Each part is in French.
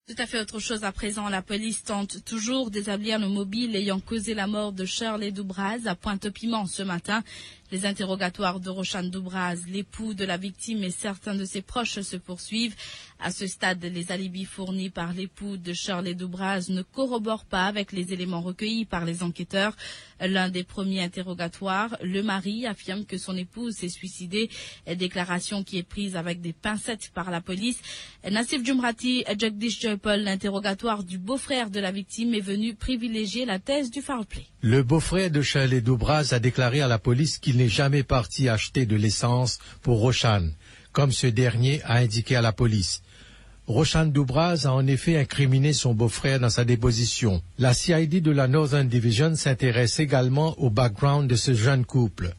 Tout à fait autre chose à présent. La police tente toujours d'établir le mobile ayant causé la mort de Shirley Dubras à Pointe-au-Piment ce matin. Les interrogatoires de Rochane Dubras, l'époux de la victime et certains de ses proches se poursuivent. À ce stade, les alibis fournis par l'époux de Shirley Dubras ne corroborent pas avec les éléments recueillis par les enquêteurs. L'un des premiers interrogatoires, le mari affirme que son épouse s'est suicidée, déclaration qui est prise avec des pincettes par la police. Nassif Jumrati, Jagdish Joypal, l'interrogatoire du beau-frère de la victime est venu privilégier la thèse du foul play. Le beau-frère de Shirley Dubras a déclaré à la police qu'il n'est jamais parti acheter de l'essence pour Rochane, comme ce dernier a indiqué à la police. Rochane Dubras a en effet incriminé son beau-frère dans sa déposition. La CID de la Northern Division s'intéresse également au background de ce jeune couple.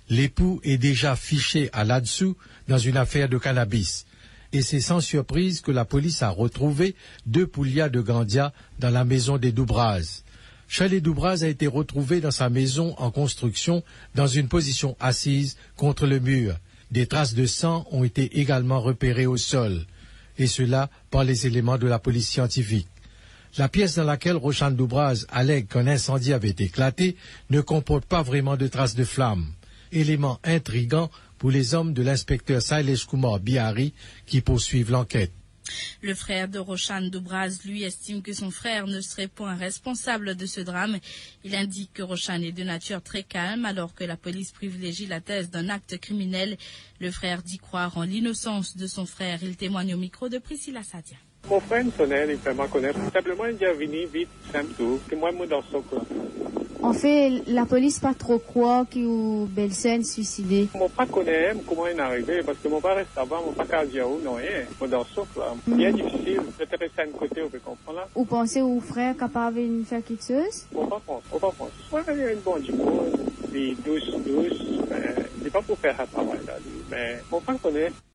L'époux est déjà fiché à là-dessous dans une affaire de cannabis. Et c'est sans surprise que la police a retrouvé 2 poulias de Gandia dans la maison des Dubras. Shirley Dubras a été retrouvée dans sa maison en construction dans une position assise contre le mur. Des traces de sang ont été également repérées au sol, et cela par les éléments de la police scientifique. La pièce dans laquelle Rochane Dubras allègue qu'un incendie avait éclaté ne comporte pas vraiment de traces de flammes. Élément intrigant pour les hommes de l'inspecteur Sailesh Kumar Bihari qui poursuivent l'enquête. Le frère de Rochane Dubras, lui, estime que son frère ne serait point responsable de ce drame. Il indique que Rochane est de nature très calme alors que la police privilégie la thèse d'un acte criminel. Le frère dit croire en l'innocence de son frère. Il témoigne au micro de Priscilla Sadia. Mon frère me sonnait, il fait me connaître. Simplement, il dit venir vite, simple tout. Que moi, dans ce cas. En fait, la police pas trop croit que Belsen suicidé. Mon père connaît comment il est arrivé, parce que mon père reste là-bas, mon père cardio, non rien. Moi, dans ce cas, bien difficile. Peut-être rester à un côté, on peut comprendre là. Vous pensez au frère capable de faire quelque chose? On va penser. Ouais, il y a une bonne chose, puis douce, mais c'est pas pour faire un travail là, mais mon père connaît.